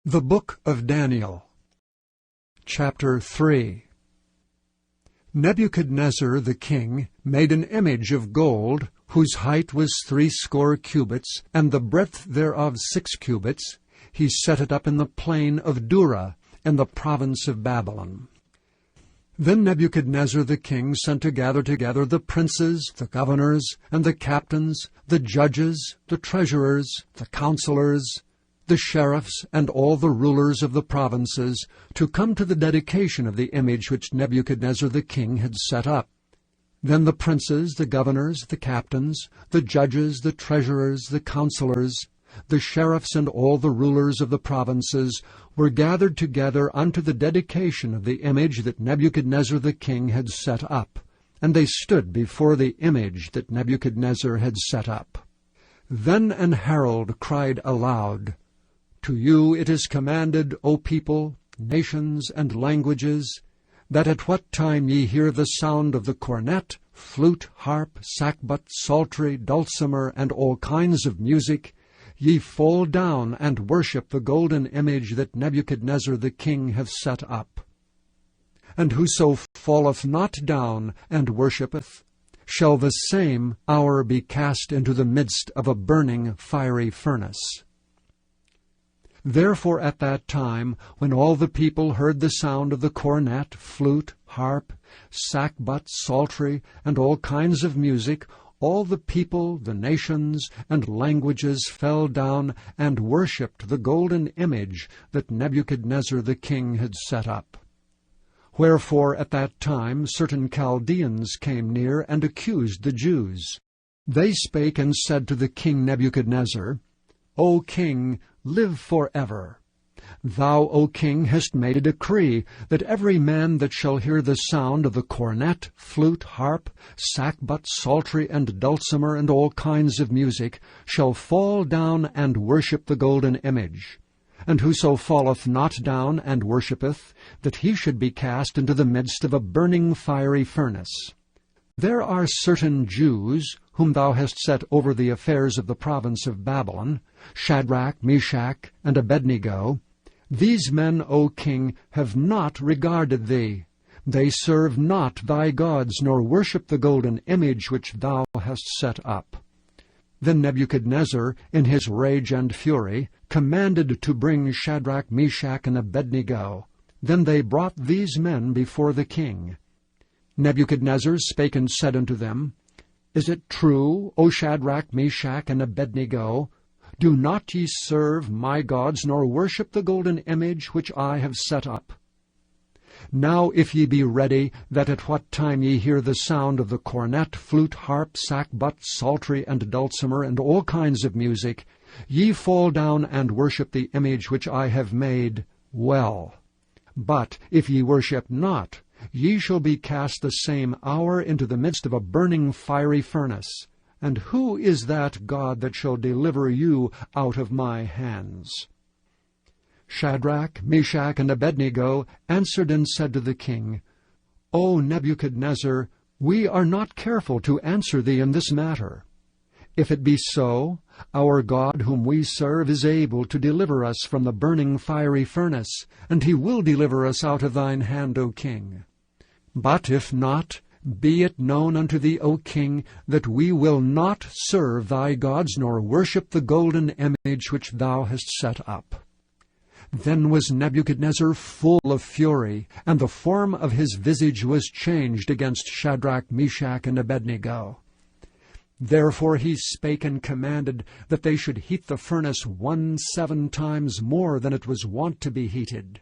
The Book of Daniel, Chapter 3. Nebuchadnezzar the king made an image of gold, whose height was 60 cubits, and the breadth thereof 6 cubits. He set it up in the plain of Dura, in the province of Babylon. Then Nebuchadnezzar the king sent to gather together the princes, the governors, and the captains, the judges, the treasurers, the counselors, the sheriffs, and all the rulers of the provinces, to come to the dedication of the image which Nebuchadnezzar the king had set up. Then the princes, the governors, the captains, the judges, the treasurers, the counselors, the sheriffs, and all the rulers of the provinces were gathered together unto the dedication of the image that Nebuchadnezzar the king had set up. And they stood before the image that Nebuchadnezzar had set up. Then an herald cried aloud, "To you it is commanded, O people, nations, and languages, that at what time ye hear the sound of the cornet, flute, harp, sackbut, psaltery, dulcimer, and all kinds of music, ye fall down and worship the golden image that Nebuchadnezzar the king hath set up. And whoso falleth not down and worshippeth, shall the same hour be cast into the midst of a burning fiery furnace." Therefore at that time, when all the people heard the sound of the cornet, flute, harp, sackbut, psaltery, and all kinds of music, all the people, the nations, and languages fell down and worshipped the golden image that Nebuchadnezzar the king had set up. Wherefore at that time certain Chaldeans came near and accused the Jews. They spake and said to the king Nebuchadnezzar, "O king, live forever. Thou, O king, hast made a decree that every man that shall hear the sound of the cornet, flute, harp, sackbut, psaltery, and dulcimer, and all kinds of music, shall fall down and worship the golden image. And whoso falleth not down and worshippeth, that he should be cast into the midst of a burning fiery furnace. There are certain Jews, whom thou hast set over the affairs of the province of Babylon, Shadrach, Meshach, and Abednego. These men, O king, have not regarded thee. They serve not thy gods, nor worship the golden image which thou hast set up." Then Nebuchadnezzar, in his rage and fury, commanded to bring Shadrach, Meshach, and Abednego. Then they brought these men before the king. Nebuchadnezzar spake and said unto them, "Is it true, O Shadrach, Meshach, and Abednego? Do not ye serve my gods, nor worship the golden image which I have set up? Now if ye be ready, that at what time ye hear the sound of the cornet, flute, harp, sackbut, psaltery, and dulcimer, and all kinds of music, ye fall down and worship the image which I have made, well. But if ye worship not, ye shall be cast the same hour into the midst of a burning fiery furnace. And who is that God that shall deliver you out of my hands?" Shadrach, Meshach, and Abednego answered and said to the king, "O Nebuchadnezzar, we are not careful to answer thee in this matter. If it be so, our God whom we serve is able to deliver us from the burning fiery furnace, and he will deliver us out of thine hand, O king. But if not, be it known unto thee, O king, that we will not serve thy gods, nor worship the golden image which thou hast set up." Then was Nebuchadnezzar full of fury, and the form of his visage was changed against Shadrach, Meshach, and Abednego. Therefore he spake and commanded that they should heat the furnace 17 times more than it was wont to be heated.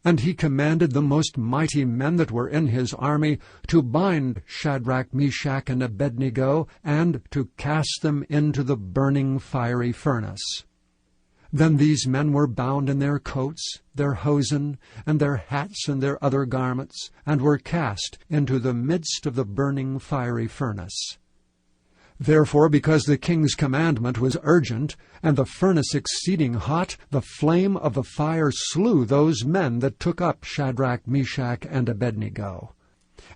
And he commanded the most mighty men that were in his army to bind Shadrach, Meshach, and Abednego, and to cast them into the burning fiery furnace. Then these men were bound in their coats, their hosen, and their hats, and their other garments, and were cast into the midst of the burning fiery furnace. Therefore, because the king's commandment was urgent, and the furnace exceeding hot, the flame of the fire slew those men that took up Shadrach, Meshach, and Abednego.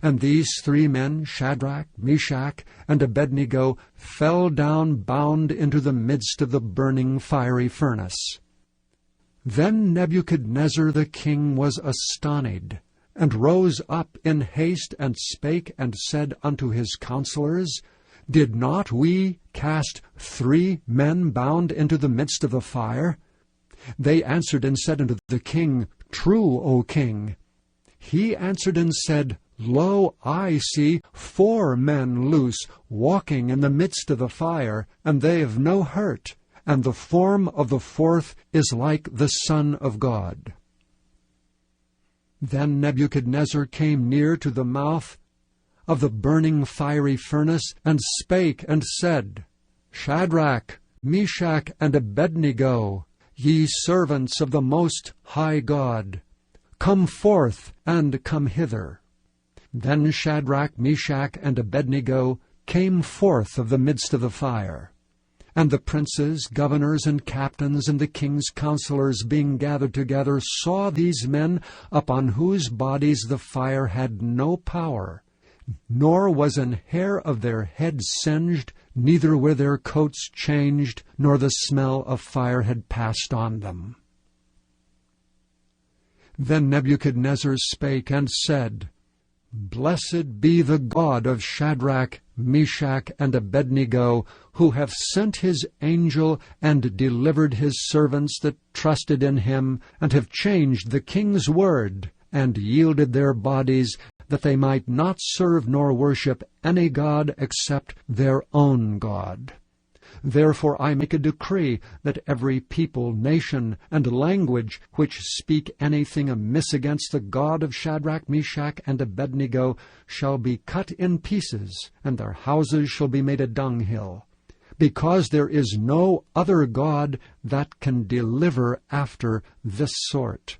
And these 3 men, Shadrach, Meshach, and Abednego, fell down bound into the midst of the burning fiery furnace. Then Nebuchadnezzar the king was astonied, and rose up in haste, and spake, and said unto his counselors, Did not we cast 3 men bound into the midst of the fire? They answered and said unto the king, True, O king. He answered and said, Lo, I see 4 men loose, walking in the midst of the fire, and they have no hurt, and the form of the 4th is like the Son of God. Then Nebuchadnezzar came near to the mouth of the burning fiery furnace, and spake and said, Shadrach, Meshach, and Abednego, ye servants of the Most High God, come forth and come hither. Then Shadrach, Meshach, and Abednego came forth of the midst of the fire. And the princes, governors, and captains, and the king's counselors, being gathered together, saw these men, upon whose bodies the fire had no power, nor was an hair of their head singed, neither were their coats changed, nor the smell of fire had passed on them. Then Nebuchadnezzar spake and said, Blessed be the God of Shadrach, Meshach, and Abednego, who hath sent his angel and delivered his servants that trusted in him, and have changed the king's word, and yielded their bodies, that they might not serve nor worship any god except their own God. Therefore I make a decree that every people, nation, and language which speak anything amiss against the God of Shadrach, Meshach, and Abednego shall be cut in pieces, and their houses shall be made a dunghill, because there is no other God that can deliver after this sort.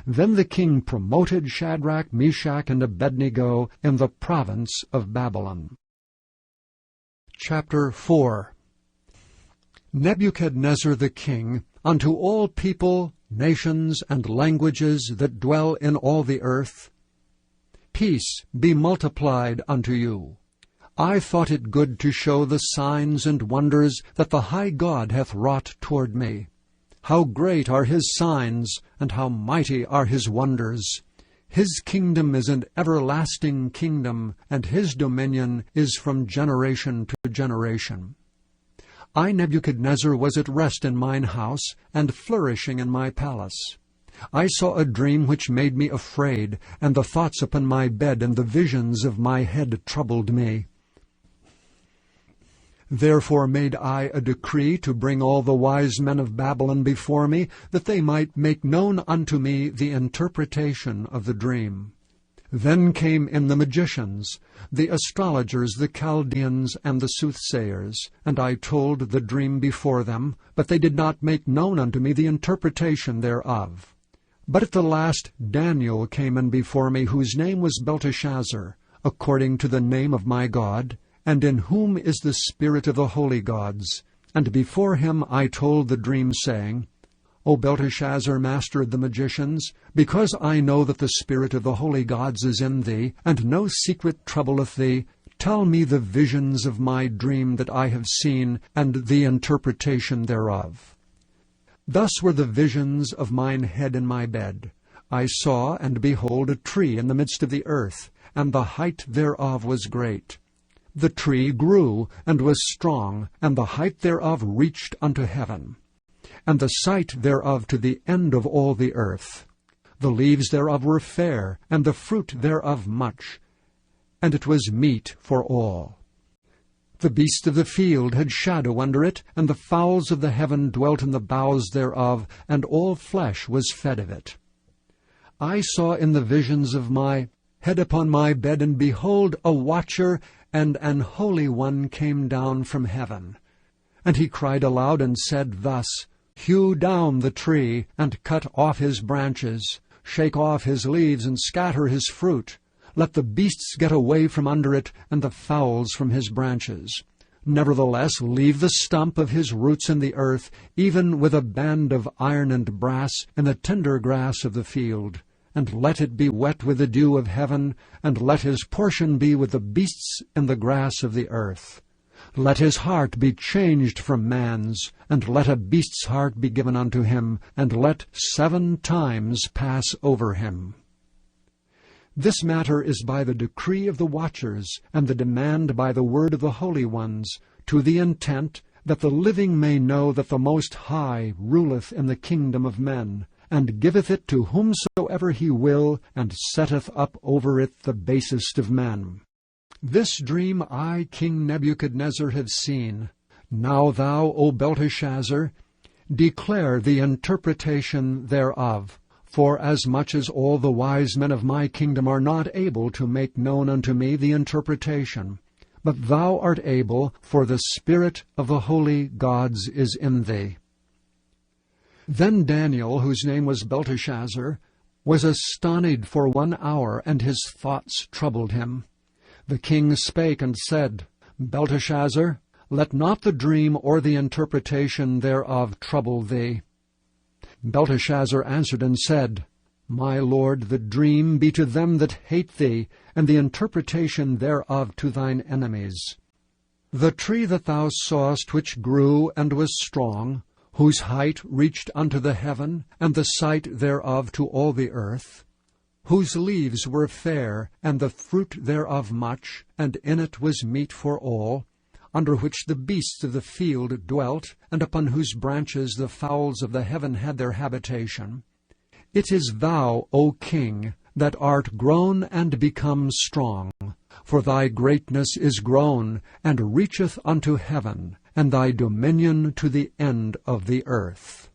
Then the king promoted Shadrach, Meshach, and Abednego in the province of Babylon. Chapter 4. Nebuchadnezzar the king, unto all people, nations, and languages that dwell in all the earth, Peace be multiplied unto you. I thought it good to show the signs and wonders that the high God hath wrought toward me. How great are his signs, and how mighty are his wonders! His kingdom is an everlasting kingdom, and his dominion is from generation to generation. I, Nebuchadnezzar, was at rest in mine house, and flourishing in my palace. I saw a dream which made me afraid, and the thoughts upon my bed and the visions of my head troubled me. Therefore made I a decree to bring all the wise men of Babylon before me, that they might make known unto me the interpretation of the dream. Then came in the magicians, the astrologers, the Chaldeans, and the soothsayers, and I told the dream before them, but they did not make known unto me the interpretation thereof. But at the last Daniel came in before me, whose name was Belteshazzar, according to the name of my God, and in whom is the spirit of the holy gods. And before him I told the dream, saying, O Belteshazzar, master of the magicians, because I know that the spirit of the holy gods is in thee, and no secret troubleth thee, tell me the visions of my dream that I have seen, and the interpretation thereof. Thus were the visions of mine head in my bed. I saw, and behold, a tree in the midst of the earth, and the height thereof was great. The tree grew, and was strong, and the height thereof reached unto heaven, and the sight thereof to the end of all the earth. The leaves thereof were fair, and the fruit thereof much, and it was meat for all. The beasts of the field had shadow under it, and the fowls of the heaven dwelt in the boughs thereof, and all flesh was fed of it. I saw in the visions of my head upon my bed, and behold, a watcher and an holy one came down from heaven. And he cried aloud and said thus, Hew down the tree, and cut off his branches, shake off his leaves, and scatter his fruit. Let the beasts get away from under it, and the fowls from his branches. Nevertheless, leave the stump of his roots in the earth, even with a band of iron and brass, in the tender grass of the field. And let it be wet with the dew of heaven, and let his portion be with the beasts in the grass of the earth. Let his heart be changed from man's, and let a beast's heart be given unto him, and let 7 times pass over him. This matter is by the decree of the watchers, and the demand by the word of the holy ones, to the intent that the living may know that the Most High ruleth in the kingdom of men, and giveth it to whomsoever he will, and setteth up over it the basest of men. This dream I, King Nebuchadnezzar, have seen. Now thou, O Belteshazzar, declare the interpretation thereof, forasmuch as all the wise men of my kingdom are not able to make known unto me the interpretation. But thou art able, for the spirit of the holy gods is in thee. Then Daniel, whose name was Belteshazzar, was astonied for 1 hour, and his thoughts troubled him. The king spake and said, Belteshazzar, let not the dream or the interpretation thereof trouble thee. Belteshazzar answered and said, My lord, the dream be to them that hate thee, and the interpretation thereof to thine enemies. The tree that thou sawest which grew and was strong, whose height reached unto the heaven, and the sight thereof to all the earth, whose leaves were fair, and the fruit thereof much, and in it was meat for all, under which the beasts of the field dwelt, and upon whose branches the fowls of the heaven had their habitation. It is thou, O king, that art grown and become strong, for thy greatness is grown, and reacheth unto heaven, and thy dominion to the end of the earth.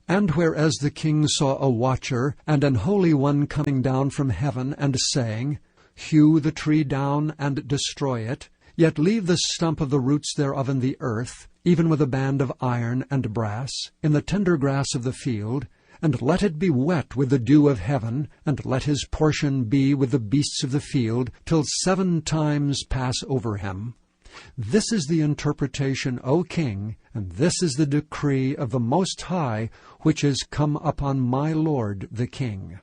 And whereas the king saw a watcher and an holy one coming down from heaven, and saying, Hew the tree down and destroy it, yet leave the stump of the roots thereof in the earth, even with a band of iron and brass, in the tender grass of the field, and let it be wet with the dew of heaven, and let his portion be with the beasts of the field, till 7 times pass over him. This is the interpretation, O king, and this is the decree of the Most High, which is come upon my lord the king.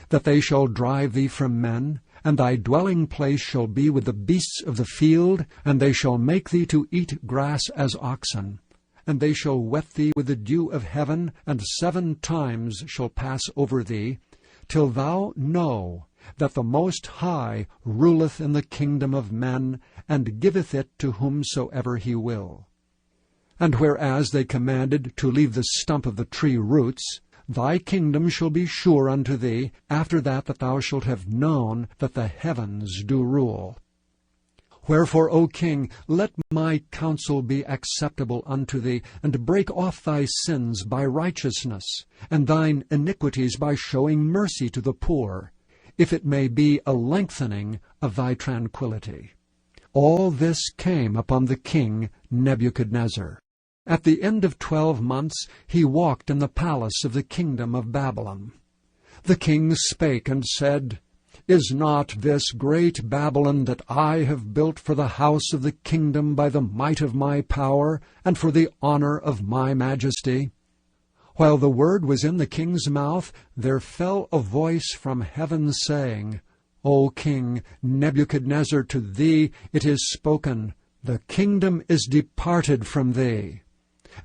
That they shall drive thee from men, and thy dwelling place shall be with the beasts of the field, and they shall make thee to eat grass as oxen. And they shall wet thee with the dew of heaven, and 7 times shall pass over thee, till thou know that the Most High ruleth in the kingdom of men, and giveth it to whomsoever he will. And whereas they commanded to leave the stump of the tree roots, thy kingdom shall be sure unto thee, after that thou shalt have known that the heavens do rule. Wherefore, O king, let my counsel be acceptable unto thee, and break off thy sins by righteousness, and thine iniquities by showing mercy to the poor, if it may be a lengthening of thy tranquillity. All this came upon the king Nebuchadnezzar. At the end of 12 months he walked in the palace of the kingdom of Babylon. The king spake and said, Is not this great Babylon that I have built for the house of the kingdom by the might of my power, and for the honor of my majesty? While the word was in the king's mouth, there fell a voice from heaven, saying, O king Nebuchadnezzar, to thee it is spoken, The kingdom is departed from thee.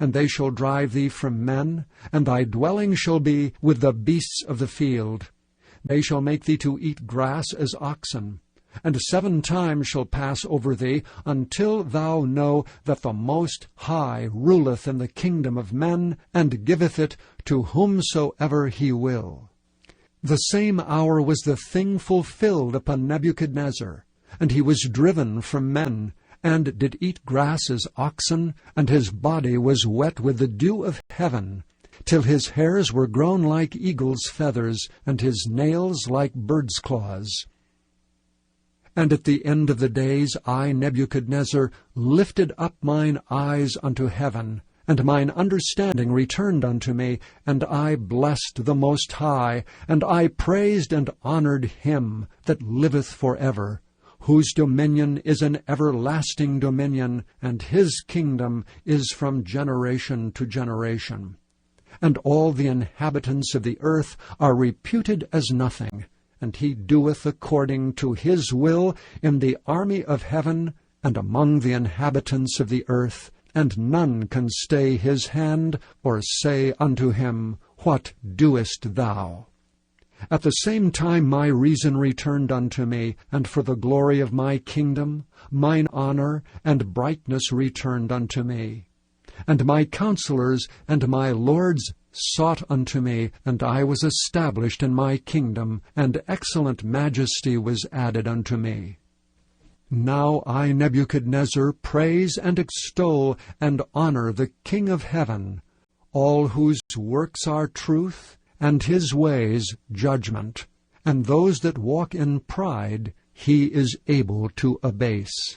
And they shall drive thee from men, and thy dwelling shall be with the beasts of the field. They shall make thee to eat grass as oxen, and 7 times shall pass over thee, until thou know that the Most High ruleth in the kingdom of men, and giveth it to whomsoever he will. The same hour was the thing fulfilled upon Nebuchadnezzar, and he was driven from men, and did eat grass as oxen, and his body was wet with the dew of heaven, till his hairs were grown like eagle's feathers, and his nails like bird's claws. And at the end of the days I, Nebuchadnezzar, lifted up mine eyes unto heaven, and mine understanding returned unto me, and I blessed the Most High, and I praised and honored him that liveth for ever, whose dominion is an everlasting dominion, and his kingdom is from generation to generation. And all the inhabitants of the earth are reputed as nothing, and he doeth according to his will in the army of heaven and among the inhabitants of the earth, and none can stay his hand, or say unto him, What doest thou? At the same time my reason returned unto me, and for the glory of my kingdom, mine honor and brightness returned unto me. And my counselors and my lords sought unto me, and I was established in my kingdom, and excellent majesty was added unto me. Now I, Nebuchadnezzar, praise and extol and honor the King of heaven, all whose works are truth, and his ways judgment, and those that walk in pride he is able to abase.